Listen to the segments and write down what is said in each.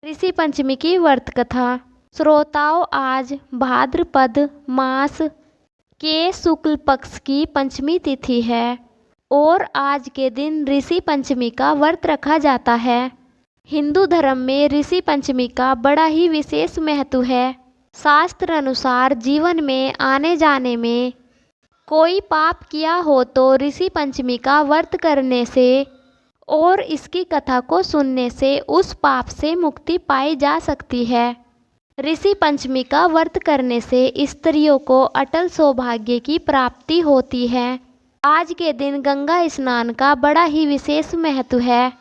ऋषि पंचमी की व्रत कथा। श्रोताओं, आज भाद्रपद मास के शुक्ल पक्ष की पंचमी तिथि है और आज के दिन ऋषि पंचमी का व्रत रखा जाता है। हिंदू धर्म में ऋषि पंचमी का बड़ा ही विशेष महत्व है। शास्त्र अनुसार जीवन में आने जाने में कोई पाप किया हो तो ऋषि पंचमी का व्रत करने से और इसकी कथा को सुनने से उस पाप से मुक्ति पाई जा सकती है। ऋषि पंचमी का व्रत करने से स्त्रियों को अटल सौभाग्य की प्राप्ति होती है। आज के दिन गंगा स्नान का बड़ा ही विशेष महत्व है।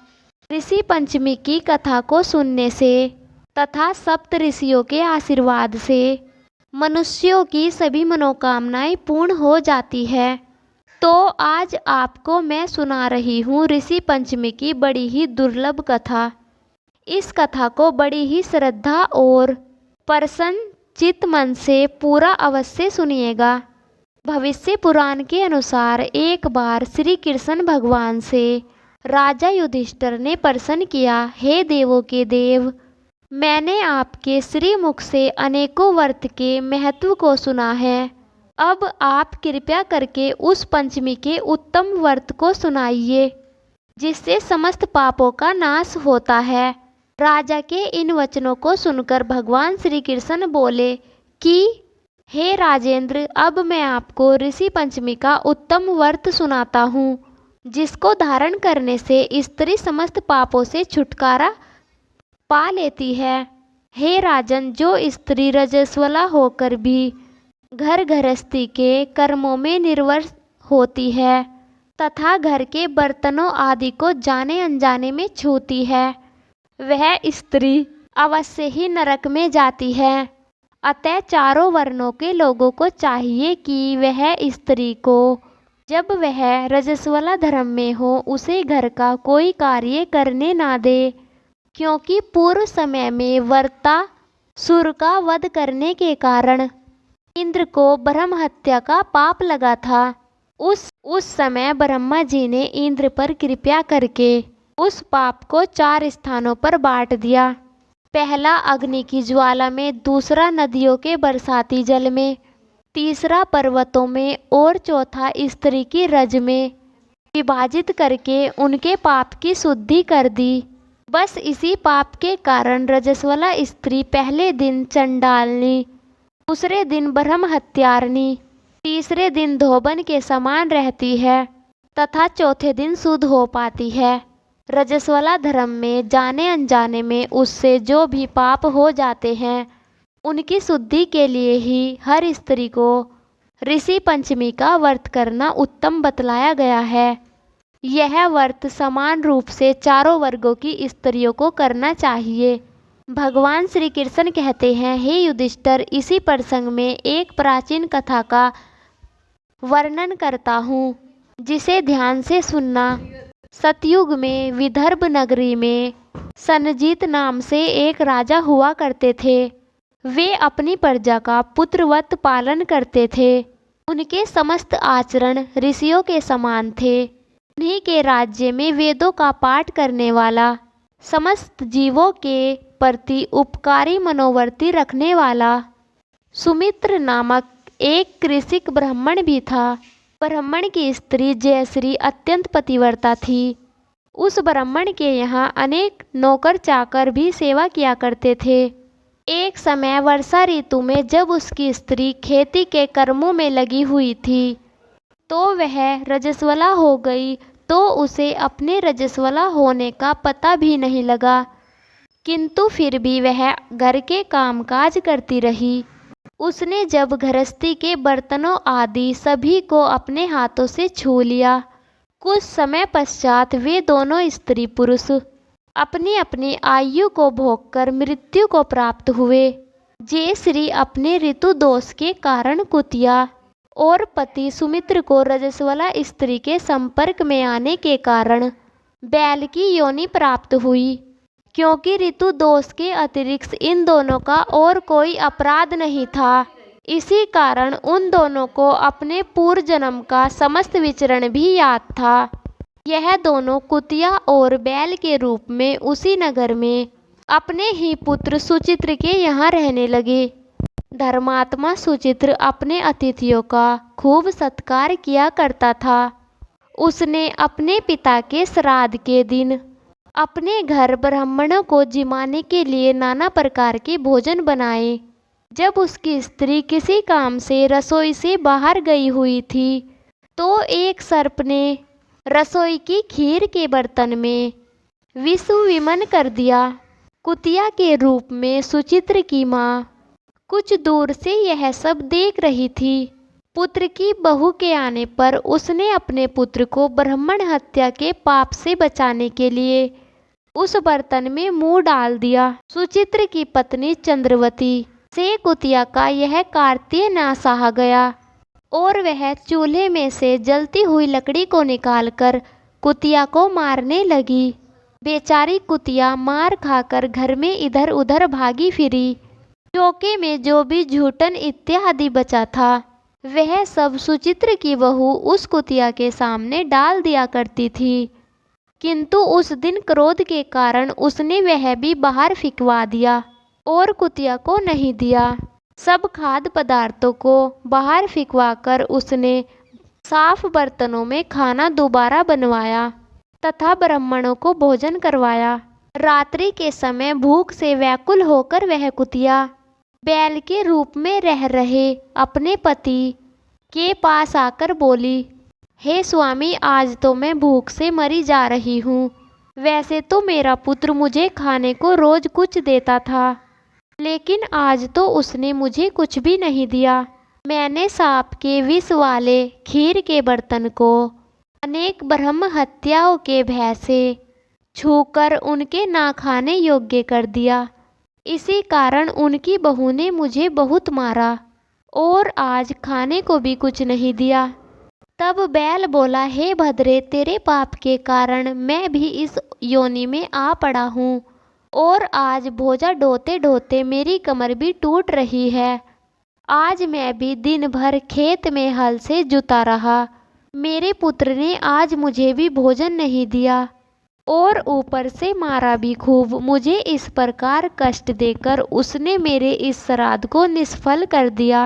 ऋषि पंचमी की कथा को सुनने से तथा सप्त ऋषियों के आशीर्वाद से मनुष्यों की सभी मनोकामनाएं पूर्ण हो जाती है। तो आज आपको मैं सुना रही हूँ ऋषि पंचमी की बड़ी ही दुर्लभ कथा। इस कथा को बड़ी ही श्रद्धा और प्रसन्न चित्त मन से पूरा अवश्य सुनिएगा। भविष्य पुराण के अनुसार एक बार श्री कृष्ण भगवान से राजा युधिष्ठिर ने प्रश्न किया, हे देवों के देव, मैंने आपके श्री मुख से अनेकों व्रत के महत्व को सुना है। अब आप कृपया करके उस पंचमी के उत्तम व्रत को सुनाइए जिससे समस्त पापों का नाश होता है। राजा के इन वचनों को सुनकर भगवान श्री कृष्ण बोले कि हे राजेंद्र, अब मैं आपको ऋषि पंचमी का उत्तम व्रत सुनाता हूँ जिसको धारण करने से स्त्री समस्त पापों से छुटकारा पा लेती है। हे राजन, जो स्त्री रजस्वला होकर भी घर गृहस्थी के कर्मों में निर्वत होती है तथा घर के बर्तनों आदि को जाने अनजाने में छूती है, वह स्त्री अवश्य ही नरक में जाती है। अतः चारों वर्णों के लोगों को चाहिए कि वह स्त्री को जब वह रजस्वला धर्म में हो उसे घर का कोई कार्य करने ना दे, क्योंकि पूर्व समय में वृत्तासुर का वध करने के कारण इंद्र को ब्रह्म हत्या का पाप लगा था। उस समय ब्रह्मा जी ने इंद्र पर कृपा करके उस पाप को 4 स्थानों पर बांट दिया। पहला अग्नि की ज्वाला में, दूसरा नदियों के बरसाती जल में, तीसरा पर्वतों में और चौथा स्त्री की रज में विभाजित करके उनके पाप की शुद्धि कर दी। बस इसी पाप के कारण रजस्वला स्त्री पहले दिन चंडालनी, दूसरे दिन ब्रह्म हत्यारनी, तीसरे दिन धोबन के समान रहती है तथा चौथे दिन शुद्ध हो पाती है। रजस्वला धर्म में जाने अनजाने में उससे जो भी पाप हो जाते हैं उनकी शुद्धि के लिए ही हर स्त्री को ऋषि पंचमी का व्रत करना उत्तम बतलाया गया है। यह व्रत समान रूप से चारों वर्गों की स्त्रियों को करना चाहिए। भगवान श्री कृष्ण कहते हैं, हे युधिष्ठिर, इसी प्रसंग में एक प्राचीन कथा का वर्णन करता हूँ जिसे ध्यान से सुनना। सतयुग में विदर्भ नगरी में सनजीत नाम से एक राजा हुआ करते थे। वे अपनी प्रजा का पुत्रवत पालन करते थे। उनके समस्त आचरण ऋषियों के समान थे। उन्हीं के राज्य में वेदों का पाठ करने वाला, समस्त जीवों के प्रति उपकारी मनोवृत्ति रखने वाला सुमित्र नामक एक कृषिक ब्राह्मण भी था। ब्राह्मण की स्त्री जयश्री अत्यंत पतिव्रता थी। उस ब्राह्मण के यहाँ अनेक नौकर चाकर भी सेवा किया करते थे। एक समय वर्षा ऋतु में जब उसकी स्त्री खेती के कर्मों में लगी हुई थी तो वह रजस्वला हो गई, तो उसे अपने रजस्वला होने का पता भी नहीं लगा, किंतु फिर भी वह घर के कामकाज करती रही। उसने जब गृहस्थी के बर्तनों आदि सभी को अपने हाथों से छू लिया, कुछ समय पश्चात वे दोनों स्त्री पुरुष अपनी अपनी आयु को भोगकर मृत्यु को प्राप्त हुए। जयश्री अपने ऋतु दोष के कारण कुतिया और पति सुमित्र को रजस्वला स्त्री के संपर्क में आने के कारण बैल की योनि प्राप्त हुई। क्योंकि ऋतु दोष के अतिरिक्त इन दोनों का और कोई अपराध नहीं था, इसी कारण उन दोनों को अपने पूर्व जन्म का समस्त विचरण भी याद था। यह दोनों कुतिया और बैल के रूप में उसी नगर में अपने ही पुत्र सुचित्र के यहाँ रहने लगे। धर्मात्मा सुचित्र अपने अतिथियों का खूब सत्कार किया करता था। उसने अपने पिता के श्राद्ध के दिन अपने घर ब्राह्मणों को जिमाने के लिए नाना प्रकार के भोजन बनाए। जब उसकी स्त्री किसी काम से रसोई से बाहर गई हुई थी तो एक सर्प ने रसोई की खीर के बर्तन में विष विमन कर दिया। कुतिया के रूप में सुचित्र की माँ कुछ दूर से यह सब देख रही थी। पुत्र की बहू के आने पर उसने अपने पुत्र को ब्राह्मण हत्या के पाप से बचाने के लिए उस बर्तन में मुंह डाल दिया। सुचित्र की पत्नी चंद्रवती से कुतिया का यह कार्य ना सहा गया और वह चूल्हे में से जलती हुई लकड़ी को निकालकर कुतिया को मारने लगी। बेचारी कुतिया मार खाकर घर में इधर उधर भागी फिरी। चौके में जो भी झूठन इत्यादि बचा था वह सब सुचित्र की बहू उस कुतिया के सामने डाल दिया करती थी, किंतु उस दिन क्रोध के कारण उसने वह भी बाहर फिकवा दिया और कुतिया को नहीं दिया। सब खाद्य पदार्थों को बाहर फिकवाकर उसने साफ बर्तनों में खाना दोबारा बनवाया तथा ब्राह्मणों को भोजन करवाया। रात्रि के समय भूख से व्याकुल होकर वह कुतिया बैल के रूप में रह रहे अपने पति के पास आकर बोली, हे स्वामी, आज तो मैं भूख से मरी जा रही हूँ। वैसे तो मेरा पुत्र मुझे खाने को रोज कुछ देता था, लेकिन आज तो उसने मुझे कुछ भी नहीं दिया। मैंने सांप के विष वाले खीर के बर्तन को अनेक ब्रह्म हत्याओं के भय से छूकर उनके ना खाने योग्य कर दिया। इसी कारण उनकी बहू ने मुझे बहुत मारा और आज खाने को भी कुछ नहीं दिया। तब बैल बोला, हे भद्रे, तेरे पाप के कारण मैं भी इस योनि में आ पड़ा हूँ और आज बोझा ढोते ढोते मेरी कमर भी टूट रही है। आज मैं भी दिन भर खेत में हल से जुता रहा। मेरे पुत्र ने आज मुझे भी भोजन नहीं दिया और ऊपर से मारा भी खूब। मुझे इस प्रकार कष्ट देकर उसने मेरे इस श्राद्ध को निष्फल कर दिया।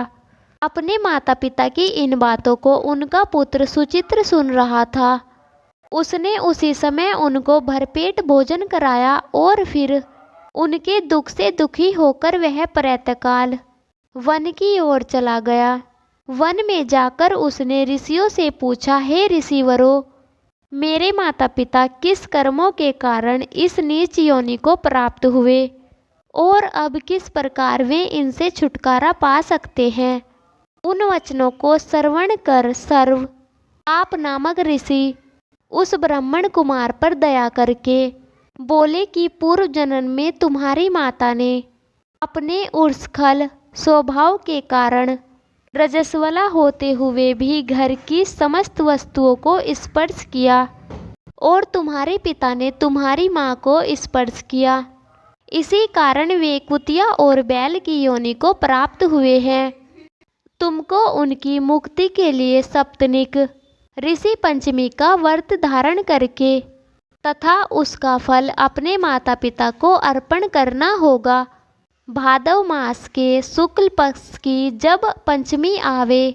अपने माता पिता की इन बातों को उनका पुत्र सुचित्र सुन रहा था। उसने उसी समय उनको भरपेट भोजन कराया और फिर उनके दुख से दुखी होकर वह प्रातःकाल वन की ओर चला गया। वन में जाकर उसने ऋषियों से पूछा, हे ऋषिवरों, मेरे माता पिता किस कर्मों के कारण इस नीच योनि को प्राप्त हुए और अब किस प्रकार वे इनसे छुटकारा पा सकते हैं। उन वचनों को श्रवण कर सर्व आप नामक ऋषि उस ब्राह्मण कुमार पर दया करके बोले कि पूर्व जन्म में तुम्हारी माता ने अपने ऊर्ध्वखल स्वभाव के कारण रजस्वला होते हुए भी घर की समस्त वस्तुओं को स्पर्श किया और तुम्हारे पिता ने तुम्हारी माँ को स्पर्श किया। इसी कारण वे कुतिया और बैल की योनि को प्राप्त हुए हैं। तुमको उनकी मुक्ति के लिए सप्तनिक ऋषि पंचमी का व्रत धारण करके तथा उसका फल अपने माता पिता को अर्पण करना होगा। भादव मास के शुक्ल पक्ष की जब पंचमी आवे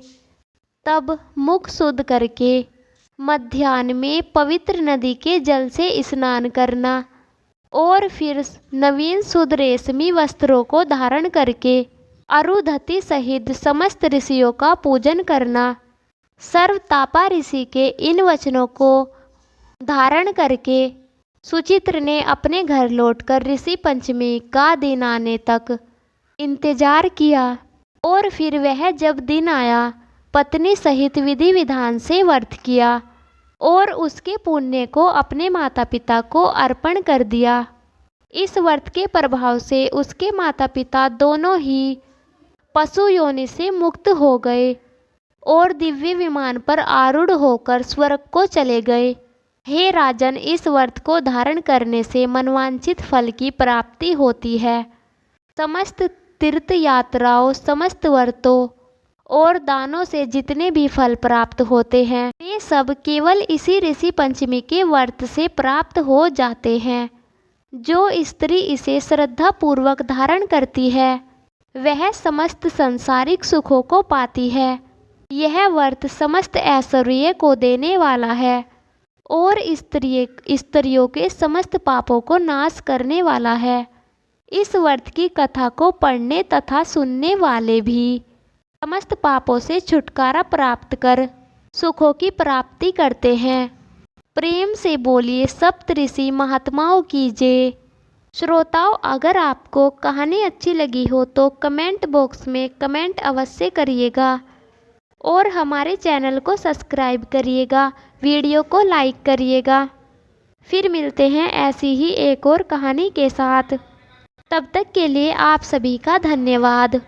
तब मुख शुद्ध करके मध्याह्न में पवित्र नदी के जल से स्नान करना और फिर नवीन शुद्ध रेशमी वस्त्रों को धारण करके अरुंधति सहित समस्त ऋषियों का पूजन करना। सर्वतापा ऋषि के इन वचनों को धारण करके सुचित्र ने अपने घर लौटकर ऋषि पंचमी का दिन आने तक इंतजार किया और फिर वह जब दिन आया पत्नी सहित विधि विधान से व्रत किया और उसके पुण्य को अपने माता पिता को अर्पण कर दिया। इस व्रत के प्रभाव से उसके माता पिता दोनों ही पशु योनि से मुक्त हो गए और दिव्य विमान पर आरूढ़ होकर स्वर्ग को चले गए। हे राजन, इस व्रत को धारण करने से मनवांछित फल की प्राप्ति होती है। समस्त तीर्थ यात्राओं, समस्त व्रतों और दानों से जितने भी फल प्राप्त होते हैं वे सब केवल इसी ऋषि पंचमी के व्रत से प्राप्त हो जाते हैं। जो स्त्री इसे श्रद्धापूर्वक धारण करती है वह समस्त सांसारिक सुखों को पाती है। यह व्रत समस्त ऐश्वर्य को देने वाला है और स्त्रियों के समस्त पापों को नाश करने वाला है। इस व्रत की कथा को पढ़ने तथा सुनने वाले भी समस्त पापों से छुटकारा प्राप्त कर सुखों की प्राप्ति करते हैं। प्रेम से बोलिए सप्तऋषि महात्माओं की जय। श्रोताओं, अगर आपको कहानी अच्छी लगी हो तो कमेंट बॉक्स में कमेंट अवश्य करिएगा और हमारे चैनल को सब्सक्राइब करिएगा, वीडियो को लाइक करिएगा। फिर मिलते हैं ऐसी ही एक और कहानी के साथ। तब तक के लिए आप सभी का धन्यवाद।